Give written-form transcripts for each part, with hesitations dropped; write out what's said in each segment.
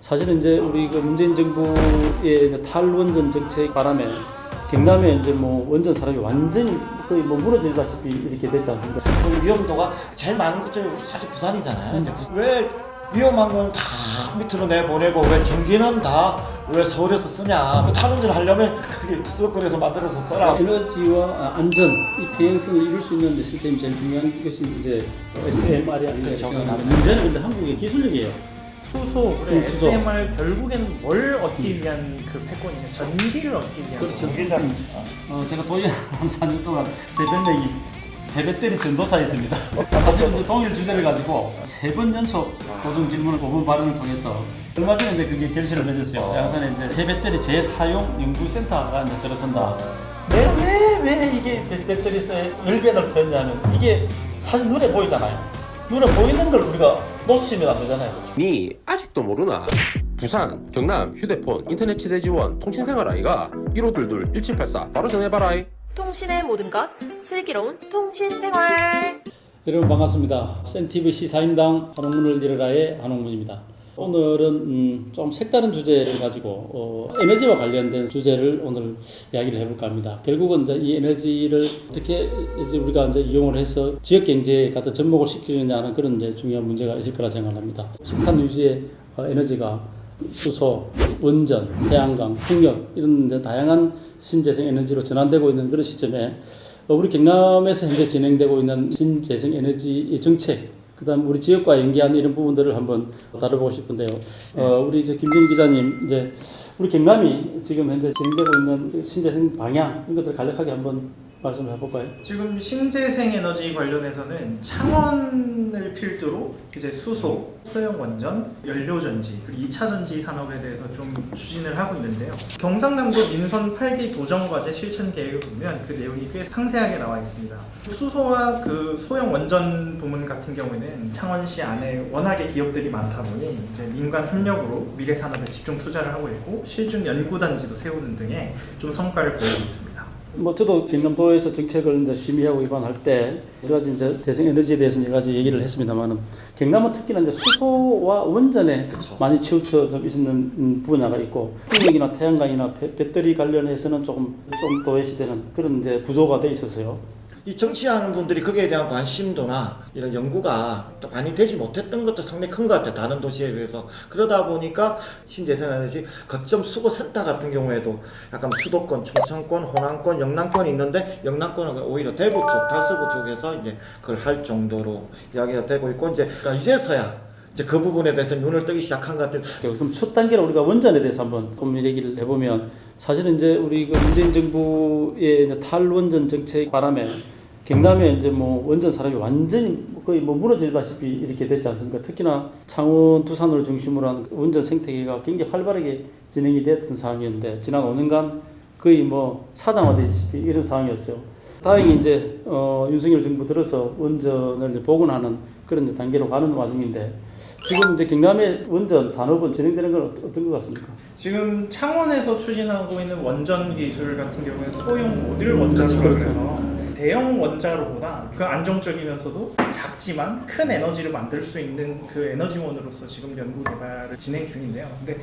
사실은 이제 우리 그 문재인 정부의 이제 탈원전 정책 바람에 경남에 이제 뭐 원전 사업이 완전히 거의 뭐 무너지다시피 이렇게 됐지 않습니까? 그 위험도가 제일 많은 곳이 사실 부산이잖아요. 이제 왜 위험한 건 다 밑으로 내보내고 왜 전기는 다 왜 서울에서 쓰냐? 뭐 탈원전 하려면 그게 수도권에서 만들어서 써라. 에너지와 안전, 이平衡성을 이룰 수 있는 데 시스템이 제일 중요한 것이 이제 SMR이 아닌가 그렇죠. 생각합니다. 문제는 근데 한국의 기술력이에요. 수소, 그래, 수소. SMR 결국에는 뭘 얻기 위한 그 패권이냐, 전기를 얻기 위한. 그렇죠. 전기장. 제가 동일 한 4년 동안 제 별명이 배터리 전도사였습니다. 사실 이제 동일 주제를 가지고 3번 연속 고정 질문을 5번 발언을 통해서 얼마 전에 이제 그게 결실을 맺었어요. 양산에 이제 폐배터리 재사용 연구센터가 이제 들어선다. 왜 이게 배터리에 열배를 터였냐면 이게 사실 눈에 보이잖아요. 눈에 보이는 걸 우리가 놓치면 안 되잖아요. 니 아직도 모르나? 부산, 경남, 휴대폰, 인터넷 치대 지원, 통신생활 아이가 1522-1784 바로 전해봐라. 통신의 모든 것 슬기로운 통신생활. 여러분 반갑습니다. 센TV 시사임당 한홍문을 열어라의 한홍문입니다. 오늘은 좀 색다른 주제를 가지고 에너지와 관련된 주제를 오늘 이야기를 해볼까 합니다. 결국은 이제 이 에너지를 어떻게 이제 우리가 이제 이용을 해서 지역 경제에 갖다 접목을 시키느냐 하는 그런 이제 중요한 문제가 있을 거라 생각합니다. 석탄 유지의 에너지가 수소, 원전, 태양광, 풍력 이런 이제 다양한 신재생 에너지로 전환되고 있는 그런 시점에 우리 경남에서 현재 진행되고 있는 신재생 에너지 정책, 그다음 우리 지역과 연계한 이런 부분들을 한번 다뤄보고 싶은데요. 우리 이제 김진희 기자님, 이제 우리 경남이 지금 현재 진행되고 있는 신재생 방향 이런 것들 간략하게 한번 말씀을 해볼까요? 지금 신재생 에너지 관련해서는 창원을 필두로 이제 수소, 소형 원전, 연료전지, 그리고 2차 전지 산업에 대해서 좀 추진을 하고 있는데요. 경상남도 민선 8기 도정과제 실천 계획을 보면 그 내용이 꽤 상세하게 나와 있습니다. 수소와 그 소형 원전 부문 같은 경우에는 창원시 안에 워낙에 기업들이 많다 보니 이제 민간 협력으로 미래 산업에 집중 투자를 하고 있고 실증 연구단지도 세우는 등의 좀 성과를 보이고 있습니다. 뭐 저도 경남도에서 정책을 이제 심의하고 입안할 때 여러 가지 이제 재생 에너지에 대해서 여러 가지 얘기를 했습니다만은 경남은 특히나 이제 수소와 원전에 그렇죠. 많이 치우쳐 좀 있는 분야가 있고 풍력이나 태양광이나 배터리 관련해서는 좀 도외시되는 그런 이제 구조가 돼 있었어요. 이 정치하는 분들이 거기에 대한 관심도나 이런 연구가 또 많이 되지 못했던 것도 상당히 큰 것 같아요. 다른 도시에 비해서. 그러다 보니까 신재생에너지 거점 수거센터 같은 경우에도 약간 수도권, 충청권, 호남권, 영남권이 있는데 영남권은 오히려 대구 쪽, 달서구 쪽에서 이제 그걸 할 정도로 이야기가 되고 있고 그러니까 이제서야 이제 그 부분에 대해서 눈을 뜨기 시작한 것 같아요. 그럼 첫 단계로 우리가 원전에 대해서 한번 좀 얘기를 해보면 사실은 이제 우리 그 문재인 정부의 이제 탈원전 정책 바람에 경남에 이제 뭐 원전 사업이 완전히 거의 뭐 무너지다시피 이렇게 됐지 않습니까? 특히나 창원, 두산을 중심으로 한 원전 생태계가 굉장히 활발하게 진행이 됐던 상황이었는데 지난 5년간 거의 뭐 사장화되시피 이런 상황이었어요. 다행히 이제 윤석열 정부 들어서 원전을 이제 복원하는 그런 이제 단계로 가는 와중인데 지금 이제 경남의 원전 산업은 진행되는 건 어떤 것 같습니까? 지금 창원에서 추진하고 있는 원전 기술 같은 경우에는 소형 모듈 원전이라고 해서 대형 원자로보다 그 안정적이면서도 작지만 큰 에너지를 만들 수 있는 그 에너지원으로서 지금 연구 개발을 진행 중인데요. 근데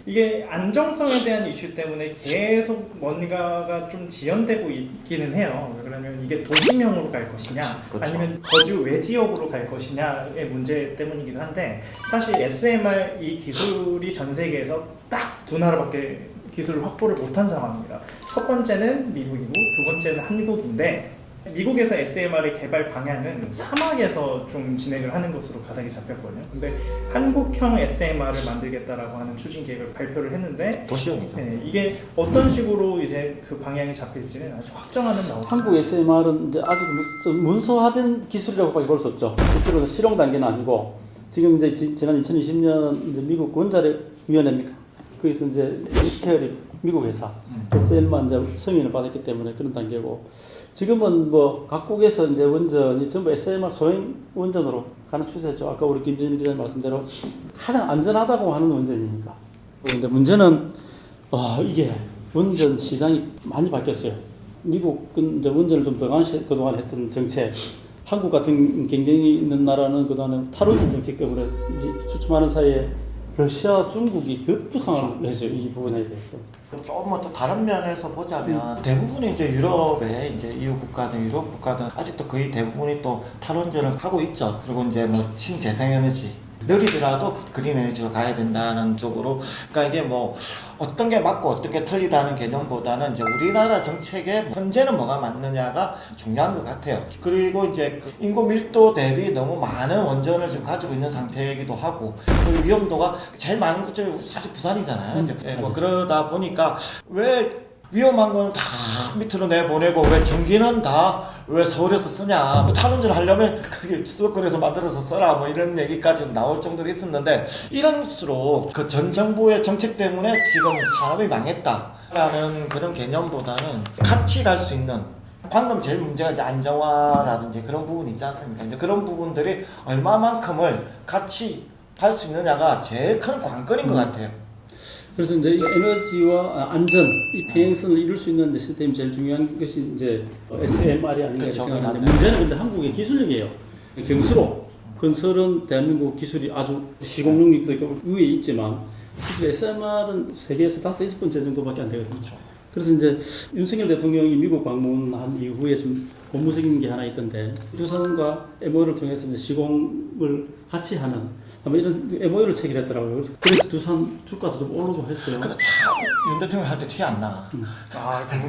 이게 안정성에 대한 이슈 때문에 계속 뭔가가 좀 지연되고 있기는 해요. 그러면 이게 도심형으로 갈 것이냐, 그렇죠. 아니면 거주 외지역으로 갈 것이냐의 문제 때문이기도 한데 사실 SMR 이 기술이 전 세계에서 딱 두 나라밖에 기술을 확보를 못한 상황입니다. 첫 번째는 미국이고 두 번째는 한국인데 미국에서 SMR의 개발 방향은 사막에서 좀 진행을 하는 것으로 가닥이 잡혔거든요. 근데 한국형 SMR을 만들겠다라고 하는 추진 계획을 발표를 했는데 도시형이죠. 네, 이게 어떤 식으로 이제 그 방향이 잡힐지는 아직 확정하는 나오고 한국 SMR은 이제 아직 좀 문서화된 기술이라고밖에 볼 수 없죠. 실제로 실용 단계는 아니고 지금 이제 지난 2020년 이제 미국 원자력위원회입니까? 거기서 이제 리스테어리 미국 회사 SL만 이제 승인을 받았기 때문에 그런 단계고 지금은 뭐 각국에서 이제 원전이 전부 SMR 소형 원전으로 가는 추세죠. 아까 우리 김진희 기자님 말씀대로 가장 안전하다고 하는 원전이니까. 그런데 문제는 이게 원전 시장이 많이 바뀌었어요. 미국은 이제 원전을 좀 더 그동안 했던 정책. 한국 같은 경쟁이 있는 나라는 그동안에 탈원전 정책 때문에 수출하는 사이에 러시아, 중국이 급부상을 했어요. 이 부분에 대해서. 조금 뭐 또 다른 면에서 보자면 대부분이 이제 유럽의 이제 EU 국가든 유럽 국가든 아직도 거의 대부분이 또 탈원전을 하고 있죠. 그리고 이제 뭐 신재생에너지 느리더라도 그린 에너지로 가야 된다는 쪽으로. 그러니까 이게 뭐 어떤 게 맞고 어떤 게 틀리다는 개념보다는 이제 우리나라 정책에 현재는 뭐가 맞느냐가 중요한 것 같아요. 그리고 이제 그 인구 밀도 대비 너무 많은 원전을 지금 가지고 있는 상태이기도 하고 그 위험도가 제일 많은 곳이 사실 부산이잖아요. 이제 뭐 그러다 보니까 왜 위험한 거는 다 밑으로 내보내고 왜 전기는 다 왜 서울에서 쓰냐, 뭐 탈원전 하려면 그게 수도권에서 만들어서 써라, 뭐 이런 얘기까지 나올 정도로 있었는데 이럴수록 그 전 정부의 정책 때문에 지금 산업이 망했다라는 그런 개념보다는 같이 갈 수 있는, 방금 제일 문제가 이제 안정화라든지 그런 부분이 있지 않습니까? 이제 그런 부분들이 얼마만큼을 같이 갈 수 있느냐가 제일 큰 관건인 것 같아요. 그래서 이제 이 에너지와 안전, 이 평행선을 이룰 수 있는 시스템이 제일 중요한 것이 이제 SMR이 아닌가 그쵸, 생각하는데, 맞아요. 문제는 근데 한국의 기술력이에요. 경수로 건설은 대한민국 기술이 아주 시공능력도 있고 위에 있지만 실제 SMR은 세계에서 5번째 정도밖에 안 되거든요. 그렇죠. 그래서 이제 윤석열 대통령이 미국 방문한 이후에 좀 고무적인 게 하나 있던데, 두산과 MOU를 통해서 이제 시공을 같이 하는 아마 이런 MOU를 체결했더라고요. 그래서 두산 주가도 좀 오르고 했어요. 근데 참 윤 대통령 할 때 티 안 나.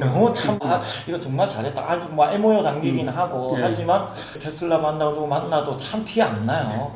너무 참 이거 정말 잘했다. 아주 뭐 MOU 당기긴 하고 네. 하지만 테슬라 만나도 만나도 참 티 안 나요.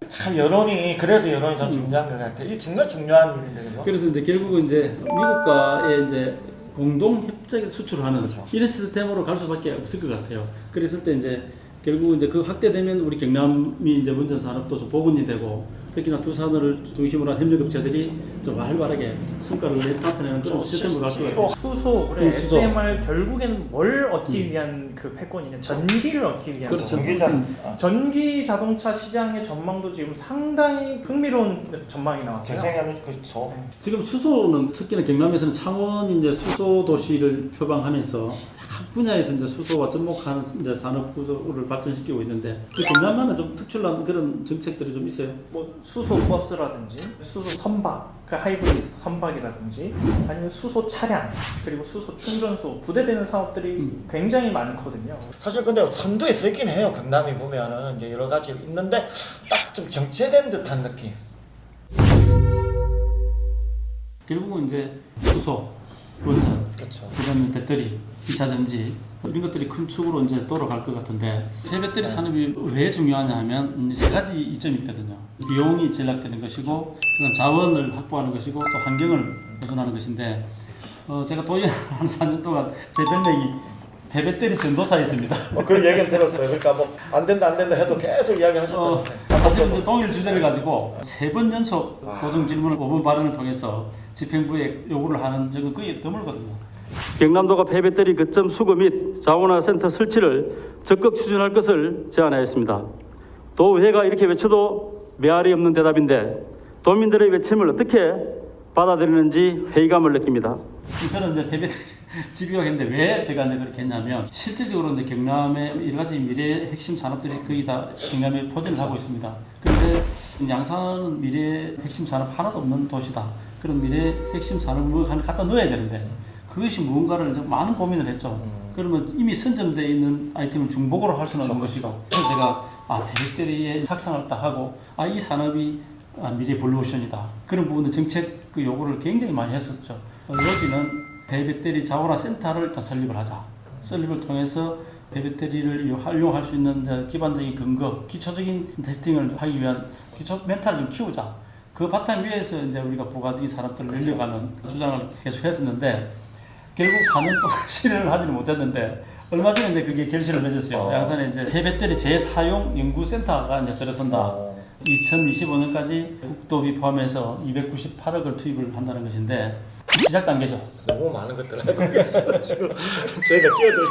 참 여론이, 그래서 여론이 참 중요한 것 같아. 이게 정말 중요한 일인데, 그죠? 그래서 이제 결국은 이제 미국과의 이제 공동 협작에 수출하는 그렇죠. 이런 시스템으로 갈 수밖에 없을 것 같아요. 그랬을 때 이제 결국은 이제 그 확대되면 우리 경남이 이제 원전 산업도 좀 복원이 되고, 특히나 두산을 중심으로 한 협력업체들이 좀 활발하게 성과를 나타내는 그런 시스템으로 갈 것 같아요. 수소, 그래, 수소. SMR 결국에는 뭘 얻기 위한 그 패권이냐, 전기를 얻기 위한 그렇죠. 전기장. 전기 자동차 시장의 전망도 지금 상당히 흥미로운 전망이 나왔어요. 재생하면 그렇죠. 지금 수소는 특히나 경남에서는 창원이 이제 수소 도시를 표방하면서 각 분야에서 이제 수소와 접목하는 이제 산업 구조를 발전시키고 있는데, 그 경남만은 좀 특출난 그런 정책들이 좀 있어요. 뭐 수소 버스라든지 수소 선박, 그 하이브리드 선박이라든지 아니면 수소 차량, 그리고 수소 충전소, 부대되는 사업들이 굉장히 많거든요. 사실 근데 선두에 서 있긴 해요. 경남이 보면은 이제 여러 가지 있는데 딱 좀 정체된 듯한 느낌. 결국은 이제 수소, 원전, 그렇죠. 그다음에 배터리, 2차 전지 이런 것들이 큰 축으로 이제 돌아갈 것 같은데, 폐배터리 산업이 왜 중요하냐 하면 세 가지 이점이 있거든요. 비용이 절약되는 것이고, 그다음 자원을 확보하는 것이고, 또 환경을 보존하는 것인데, 제가 도의원 한 4년 동안 제 별명이 폐배터리 전도사였습니다. 그런 얘기를 들었어요. 그러니까 뭐 안 된다 해도 계속 이야기하셨던 것 같아요. 사실 이제 동일 주제를 가지고 3번 연속 고정 질문을 5번 발언을 통해서 집행부에 요구를 하는 적은 거의 드물거든요. 경남도가 폐배터리 거점 수거 및 자원화 센터 설치를 적극 추진할 것을 제안하였습니다. 도의회가 이렇게 외쳐도 메아리 없는 대답인데, 도민들의 외침을 어떻게 받아들이는지 회의감을 느낍니다. 저는 이제 폐배터리 집요하겠는데 왜 제가 이제 그렇게 했냐면, 실질적으로 이제 경남의 여러 가지 미래의 핵심 산업들이 거의 다 경남에 포진을 하고 있습니다. 그런데 양산은 미래의 핵심 산업 하나도 없는 도시다. 그런 미래의 핵심 산업을 하나 갖다 넣어야 되는데, 그것이 무언가를 이제 많은 고민을 했죠. 그러면 이미 선점되어 있는 아이템을 중복으로 할 수는 없는 것이고, 그래서 제가 폐배터리에 삭상을 딱 하고, 이 산업이 미래 블루오션이다. 그런 부분들 정책 그 요구를 굉장히 많이 했었죠. 요지는 폐배터리 자원화 센터를 일단 설립을 하자. 설립을 통해서 폐배터리를 활용할 수 있는 기반적인 근거, 기초적인 테스팅을 하기 위한 기초 멘탈을 좀 키우자. 그 바탕 위에서 이제 우리가 부가적인 산업들을 늘려가는 주장을 계속 했었는데, 결국 4년 동안 실현을 하지는 못했는데, 얼마 전에 이제 그게 결실을 맺었어요. 양산에 이제 폐배터리 재사용 연구센터가 이제 들어선다. 2025년까지 국도비 포함해서 298억을 투입을 한다는 것인데, 시작 단계죠. 너무 많은 것들 알고 계셔가지고 저희가 끼어들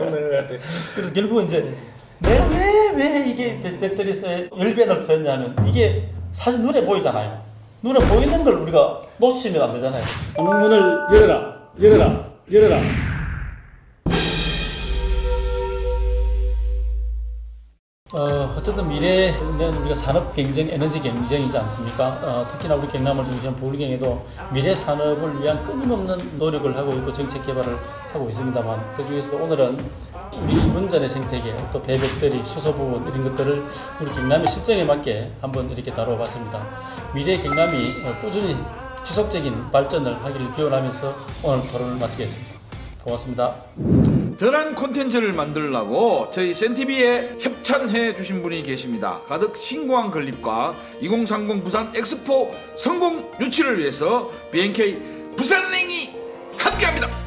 없는 것 같아요. 그래서 결국은 이제 내가 왜 이게 배터리에 열변을 토했냐면, 이게 사실 눈에 보이잖아요. 눈에 보이는 걸 우리가 놓치면 안 되잖아요. 방문을 열어라. 어쨌든 미래는 우리가 산업 경쟁, 에너지 경쟁이지 않습니까? 특히나 우리 경남을 중심한 부울경에도 미래 산업을 위한 끊임없는 노력을 하고 있고 정책 개발을 하고 있습니다만 그 중에서도 오늘은 우리 문전의 생태계, 또 배백들이 수소 부분 이런 것들을 우리 경남의 실정에 맞게 한번 이렇게 다뤄봤습니다. 미래 경남이 꾸준히 지속적인 발전을 하기를 기원하면서 오늘 토론을 마치겠습니다. 고맙습니다. 더 나은 콘텐츠를 만들려고 저희 센티비에 협찬해 주신 분이 계십니다. 가득 신고한 건립과 2030 부산 엑스포 성공 유치를 위해서 BNK 부산은행이 함께합니다.